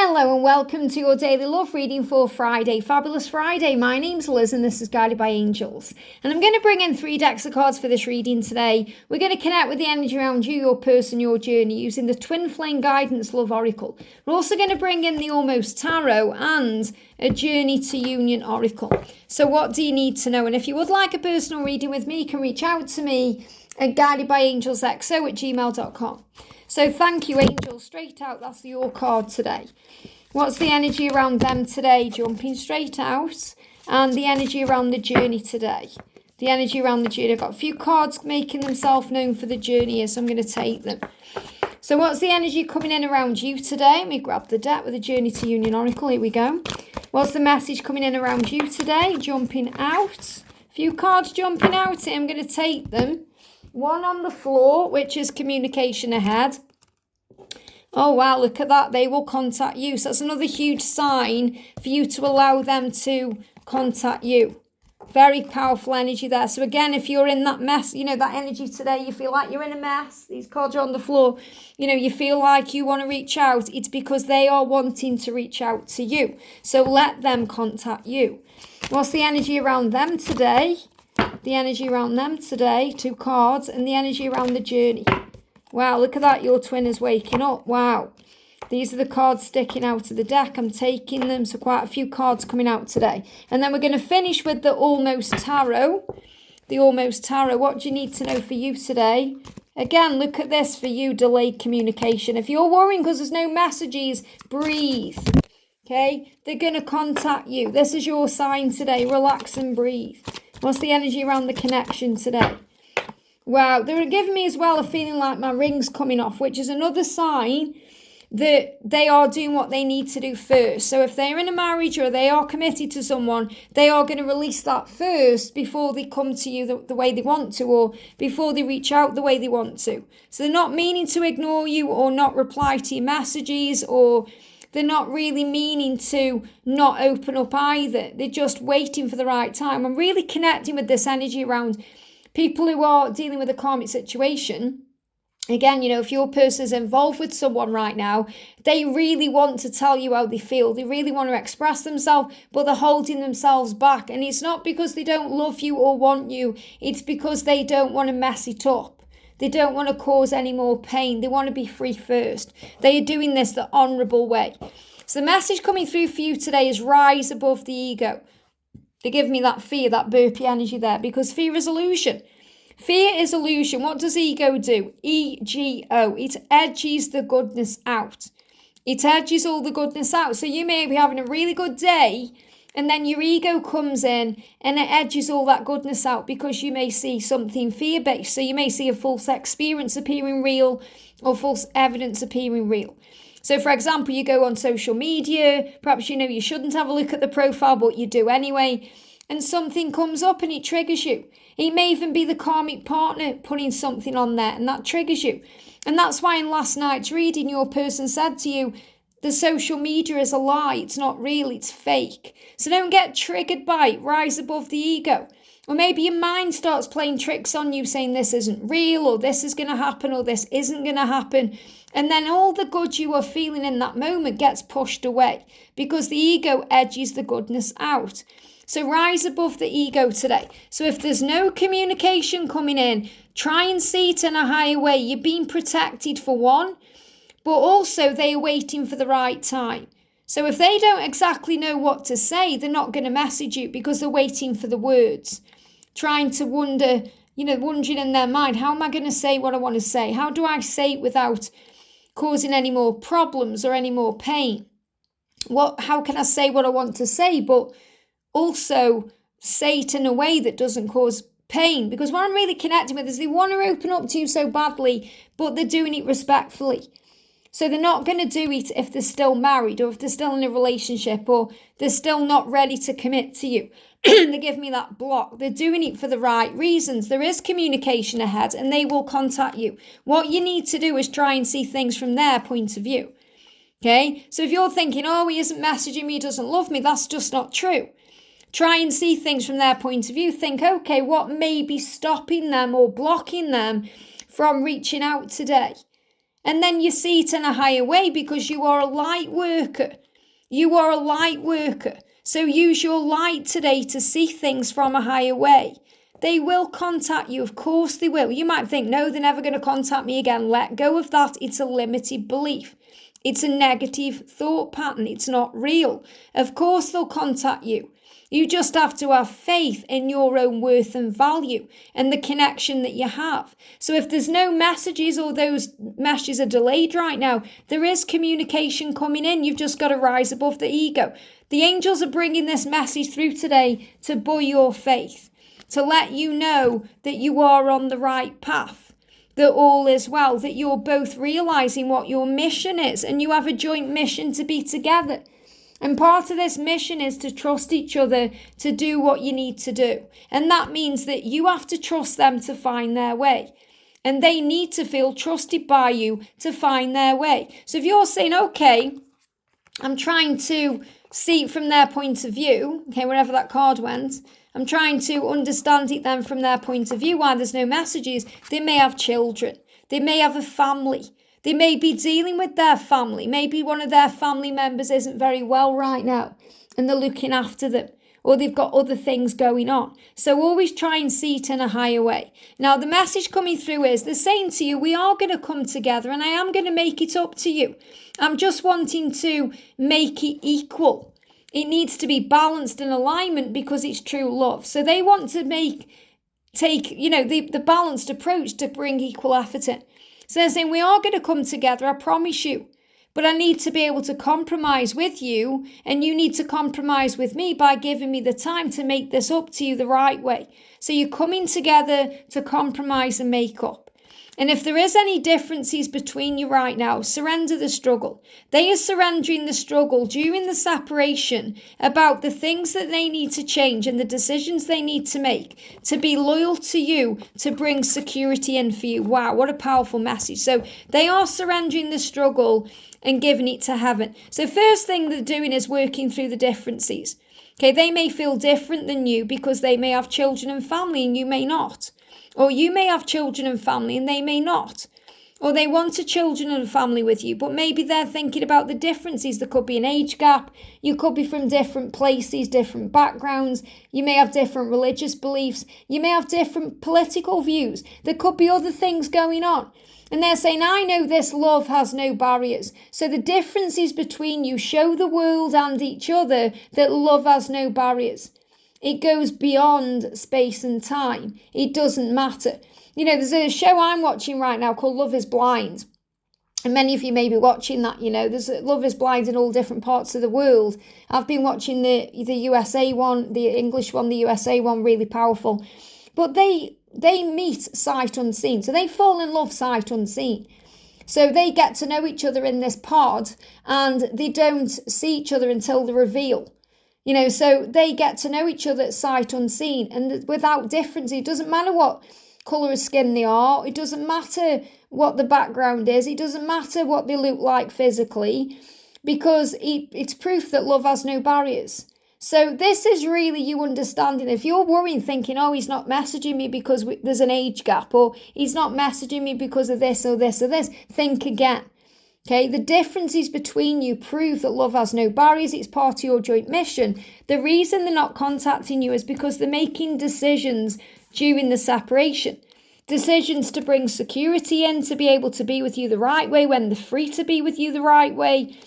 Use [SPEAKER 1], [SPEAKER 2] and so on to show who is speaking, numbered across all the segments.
[SPEAKER 1] Hello and welcome to your daily love reading for Friday. Fabulous Friday. My name's Liz and this is Guided by Angels. And I'm going to bring in 3 decks of cards for this reading today. We're going to connect with the energy around you, your person, your journey using the Twin Flame Guidance Love Oracle. We're also going to bring in the Almost Tarot and a Journey to Union Oracle. So what do you need to know? And if you would like a personal reading with me, you can reach out to me at guidedbyangelsxo@gmail.com. So thank you, angels. Straight out, that's your card today. What's the energy around them today? Jumping straight out. And the energy around the journey today. The energy around the journey. I've got a few cards making themselves known for the journey here, so I'm going to take them. So what's the energy coming in around you today? Let me grab the deck with the Journey to Union Oracle. Here we go. What's the message coming in around you today? Jumping out. A few cards jumping out here. I'm going to take them. One on the floor, which is communication ahead. Oh, wow, look at that. They will contact you. So that's another huge sign for you to allow them to contact you. Very powerful energy there. So again, if you're in that mess, that energy today, you feel like you're in a mess. These cards are on the floor. You feel like you want to reach out. It's because they are wanting to reach out to you. So let them contact you. What's the energy around them today? The energy around them today, 2 cards, and the energy around the journey. Wow, look at that, your twin is waking up. Wow. These are the cards sticking out of the deck. I'm taking them, so quite a few cards coming out today. And then we're going to finish with the Almost Tarot. The Almost Tarot, what do you need to know for you today? Again, look at this for you, delayed communication. If you're worrying because there's no messages, breathe. Okay, they're going to contact you. This is your sign today. Relax and breathe. What's the energy around the connection today? Wow, they're giving me as well a feeling like my ring's coming off, which is another sign that they are doing what they need to do first. So if they're in a marriage or they are committed to someone, they are going to release that first before they come to you the way they want to, or before they reach out the way they want to. So they're not meaning to ignore you or not reply to your messages, or they're not really meaning to not open up either. They're just waiting for the right time. I'm really connecting with this energy around people who are dealing with a karmic situation. Again, if your person is involved with someone right now, they really want to tell you how they feel. They really want to express themselves, but they're holding themselves back. And it's not because they don't love you or want you. It's because they don't want to mess it up. They don't want to cause any more pain. They want to be free first. They are doing this the honourable way. So the message coming through for you today is rise above the ego. They give me that fear, that burpee energy there, because fear is illusion. Fear is illusion. What does ego do? E-G-O. It edges the goodness out. It edges all the goodness out. So you may be having a really good day, and then your ego comes in and it edges all that goodness out because you may see something fear-based. So you may see a false experience appearing real or false evidence appearing real. So for example, you go on social media, perhaps you shouldn't have a look at the profile, but you do anyway, and something comes up and it triggers you. It may even be the karmic partner putting something on there and that triggers you. And that's why in last night's reading, your person said to you, the social media is a lie. It's not real. It's fake. So don't get triggered by it. Rise above the ego. Or maybe your mind starts playing tricks on you saying this isn't real, or this is going to happen, or this isn't going to happen. And then all the good you are feeling in that moment gets pushed away because the ego edges the goodness out. So rise above the ego today. So if there's no communication coming in, try and see it in a higher way. You're being protected for one, but also they are waiting for the right time. So if they don't exactly know what to say, they're not going to message you because they're waiting for the words, trying to wondering in their mind, how am I going to say what I want to say? How do I say it without causing any more problems or any more pain? How can I say what I want to say, but also say it in a way that doesn't cause pain? Because what I'm really connecting with is they want to open up to you so badly, but they're doing it respectfully. So they're not going to do it if they're still married, or if they're still in a relationship, or they're still not ready to commit to you. They give me that block. They're doing it for the right reasons. There is communication ahead and they will contact you. What you need to do is try and see things from their point of view. Okay? So if you're thinking, oh, he isn't messaging me, he doesn't love me, that's just not true. Try and see things from their point of view. Think, okay, what may be stopping them or blocking them from reaching out today? And then you see it in a higher way because you are a light worker. You are a light worker. So use your light today to see things from a higher way. They will contact you. Of course they will. You might think, no, they're never going to contact me again. Let go of that. It's a limited belief. It's a negative thought pattern. It's not real. Of course they'll contact you. You just have to have faith in your own worth and value and the connection that you have. So if there's no messages or those messages are delayed right now, there is communication coming in. You've just got to rise above the ego. The angels are bringing this message through today to buoy your faith, to let you know that you are on the right path, that all is well, that you're both realizing what your mission is and you have a joint mission to be together. And part of this mission is to trust each other to do what you need to do. And that means that you have to trust them to find their way. And they need to feel trusted by you to find their way. So if you're saying, okay, I'm trying to see it from their point of view, okay, wherever that card went, I'm trying to understand it then from their point of view, why there's no messages. They may have children. They may have a family. They may be dealing with their family. Maybe one of their family members isn't very well right now and they're looking after them, or they've got other things going on. So always try and see it in a higher way. Now, the message coming through is they're saying to you, we are going to come together and I am going to make it up to you. I'm just wanting to make it equal. It needs to be balanced in alignment because it's true love. So they want to take the balanced approach to bring equal effort in. So they're saying, we are going to come together, I promise you. But I need to be able to compromise with you, and you need to compromise with me by giving me the time to make this up to you the right way. So you're coming together to compromise and make up. And if there is any differences between you right now, surrender the struggle. They are surrendering the struggle during the separation about the things that they need to change and the decisions they need to make to be loyal to you, to bring security in for you. Wow, what a powerful message. So they are surrendering the struggle and giving it to heaven. So first thing they're doing is working through the differences. Okay, they may feel different than you because they may have children and family and you may not. Or you may have children and family and they may not. Or they want a children and family with you, but maybe they're thinking about the differences. There could be an age gap. You could be from different places, different backgrounds. You may have different religious beliefs. You may have different political views. There could be other things going on. And they're saying, I know this love has no barriers. So the differences between you show the world and each other that love has no barriers. It goes beyond space and time. It doesn't matter. You know, there's a show I'm watching right now called Love is Blind. And many of you may be watching that, you know. There's Love is Blind in all different parts of the world. I've been watching the USA one, the English one, the USA one, really powerful. But they meet sight unseen. So they fall in love sight unseen. So they get to know each other in this pod and they don't see each other until the reveal. You know, so they get to know each other at sight unseen and without difference. It doesn't matter what colour of skin they are. It doesn't matter what the background is. It doesn't matter what they look like physically because it's proof that love has no barriers. So this is really you understanding. If you're worrying, thinking, oh, he's not messaging me because there's an age gap, or he's not messaging me because of this or this or this, think again. Okay, the differences between you prove that love has no barriers. It's part of your joint mission. The reason they're not contacting you is because they're making decisions during the separation. Decisions to bring security in, to be able to be with you the right way when they're free to be with you the right way,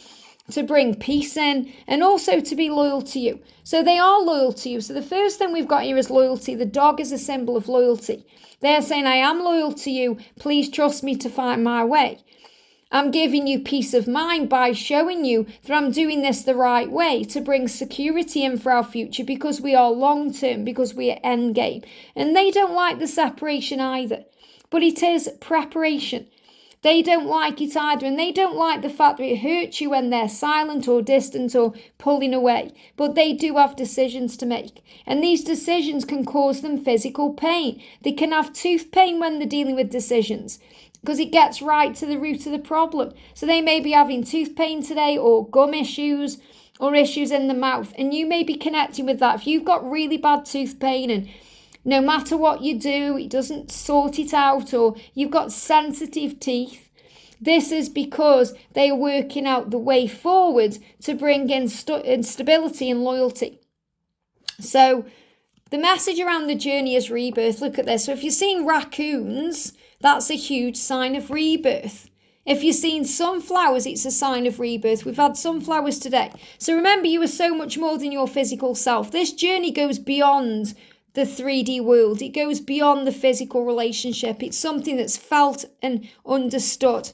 [SPEAKER 1] to bring peace in, and also to be loyal to you. So they are loyal to you. So the first thing we've got here is loyalty. The dog is a symbol of loyalty. They're saying, I am loyal to you. Please trust me to find my way. I'm giving you peace of mind by showing you that I'm doing this the right way to bring security in for our future because we are long term, because we are end game. And they don't like the separation either, but it is preparation. They don't like it either, and they don't like the fact that it hurts you when they're silent or distant or pulling away. But they do have decisions to make, and these decisions can cause them physical pain. They can have tooth pain when they're dealing with decisions, because it gets right to the root of the problem. So they may be having tooth pain today, or gum issues, or issues in the mouth, and you may be connecting with that. If you've got really bad tooth pain and no matter what you do, it doesn't sort it out, or you've got sensitive teeth, This is because they are working out the way forward to bring in stability and loyalty. So the message around the journey is rebirth. Look at this. So if you're seeing raccoons, that's a huge sign of rebirth. If you're seeing sunflowers, it's a sign of rebirth. We've had sunflowers today. So remember, you are so much more than your physical self. This journey goes beyond the 3D world. It goes beyond the physical relationship. It's something that's felt and understood.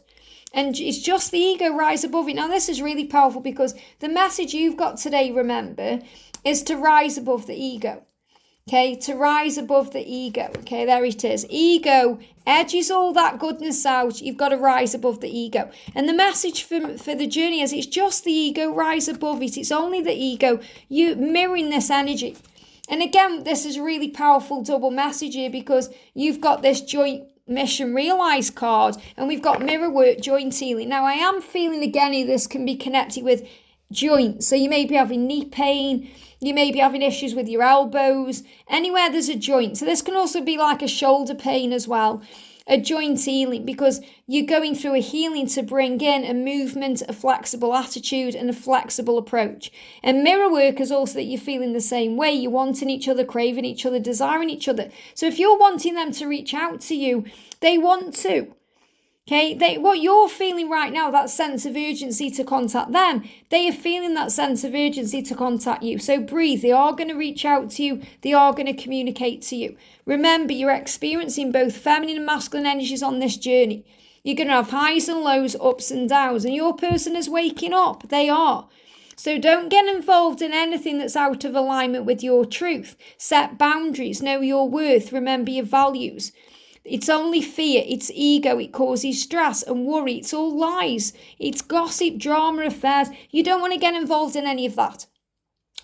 [SPEAKER 1] And it's just the ego rise above it. Now, this is really powerful because the message you've got today, remember, is to rise above the ego. Okay, to rise above the ego. Okay, there it is. Ego edges all that goodness out. You've got to rise above the ego. And the message for the journey is it's just the ego, rise above it. It's only the ego, you mirroring this energy. And again, this is a really powerful double message here because you've got this joint mission realize card and we've got mirror work, joint healing. Now, I am feeling again here this can be connected with joints. So you may be having knee pain, you may be having issues with your elbows, anywhere there's a joint. So this can also be like a shoulder pain as well, a joint healing, because you're going through a healing to bring in a movement, a flexible attitude and a flexible approach. And mirror work is also that you're feeling the same way. You're wanting each other, craving each other, desiring each other. So if you're wanting them to reach out to you, they want to. Okay, what you're feeling right now, that sense of urgency to contact them, they are feeling that sense of urgency to contact you. So breathe. They are going to reach out to you. They are going to communicate to you. Remember, you're experiencing both feminine and masculine energies on this journey. You're going to have highs and lows, ups and downs, and your person is waking up. They are. So don't get involved in anything that's out of alignment with your truth. Set boundaries. Know your worth. Remember your values. It's only fear, it's ego, it causes stress and worry, it's all lies, it's gossip, drama, affairs. You don't want to get involved in any of that.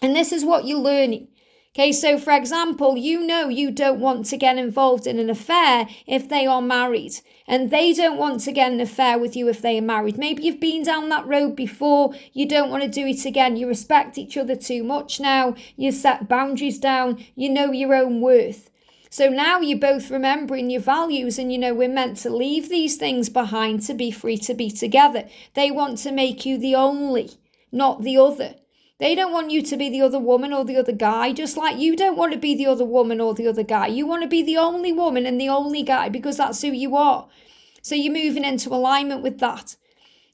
[SPEAKER 1] And this is what you're learning. Okay, so for example, you know you don't want to get involved in an affair if they are married, and they don't want to get an affair with you if they are married. Maybe you've been down that road before, you don't want to do it again, you respect each other too much now, you set boundaries down, you know your own worth. So now you're both remembering your values and you know we're meant to leave these things behind to be free to be together. They want to make you the only, not the other. They don't want you to be the other woman or the other guy, just like you don't want to be the other woman or the other guy. You want to be the only woman and the only guy because that's who you are. So you're moving into alignment with that.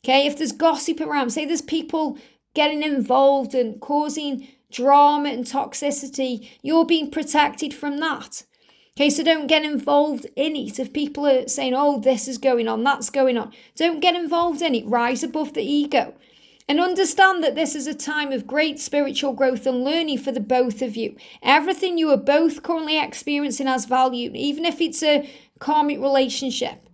[SPEAKER 1] Okay, if there's gossip around, say there's people getting involved and causing drama and toxicity, you're being protected from that. Okay, so don't get involved in it. If people are saying, oh, this is going on, that's going on, don't get involved in it. Rise above the ego. And understand that this is a time of great spiritual growth and learning for the both of you. Everything you are both currently experiencing has value, even if it's a karmic relationship.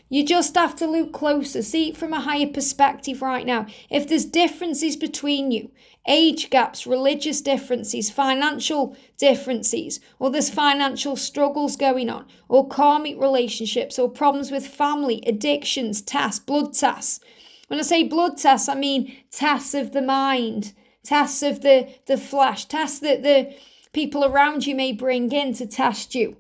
[SPEAKER 1] You just have to look closer, see it from a higher perspective right now. If there's differences between you, age gaps, religious differences, financial differences, or there's financial struggles going on, or karmic relationships, or problems with family, addictions, tests, blood tests. When I say blood tests, I mean tests of the mind, tests of the flesh, tests that the people around you may bring in to test you,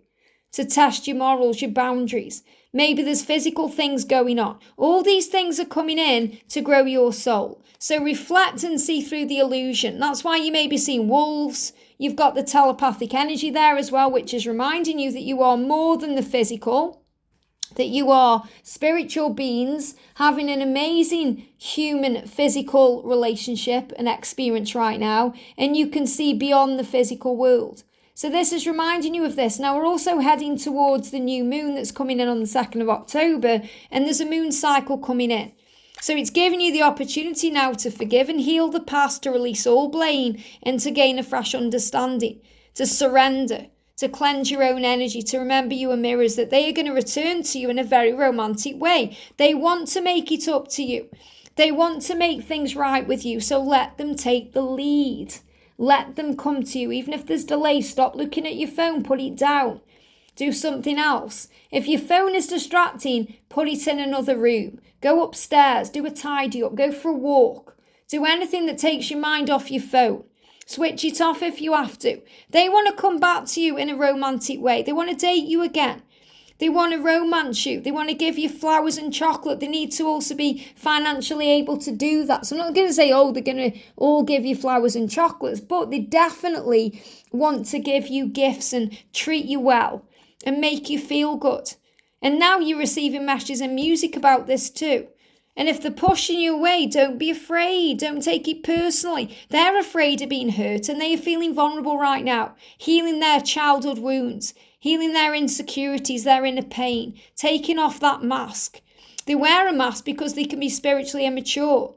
[SPEAKER 1] to test your morals, your boundaries. Maybe there's physical things going on. All these things are coming in to grow your soul. So reflect and see through the illusion. That's why you may be seeing wolves. You've got the telepathic energy there as well, which is reminding you that you are more than the physical, that you are spiritual beings having an amazing human physical relationship and experience right now, and you can see beyond the physical world. So this is reminding you of this. Now we're also heading towards the new moon that's coming in on the 2nd of October, and there's a moon cycle coming in. So it's giving you the opportunity now to forgive and heal the past, to release all blame and to gain a fresh understanding, to surrender, to cleanse your own energy, to remember you are mirrors, that they are going to return to you in a very romantic way. They want to make it up to you. They want to make things right with you. So let them take the lead. Let them come to you. Even if there's delay, stop looking at your phone, put it down. Do something else. If your phone is distracting, put it in another room. Go upstairs, do a tidy up, go for a walk. Do anything that takes your mind off your phone. Switch it off if you have to. They want to come back to you in a romantic way. They want to date you again. They want to romance you. They want to give you flowers and chocolate. They need to also be financially able to do that. So I'm not going to say, oh, they're going to all give you flowers and chocolates, but they definitely want to give you gifts and treat you well and make you feel good. And now you're receiving messages and music about this too. And if they're pushing you away, don't be afraid. Don't take it personally. They're afraid of being hurt and they are feeling vulnerable right now, healing their childhood wounds, healing their insecurities, their inner pain, taking off that mask. They wear a mask because they can be spiritually immature.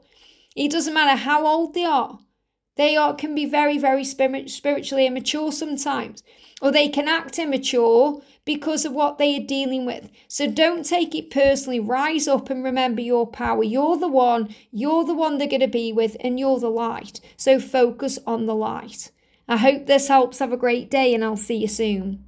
[SPEAKER 1] It doesn't matter how old they are. Can be very, very spiritually immature sometimes. Or they can act immature because of what they are dealing with. So don't take it personally. Rise up and remember your power. You're the one they're going to be with, and you're the light. So focus on the light. I hope this helps. Have a great day, and I'll see you soon.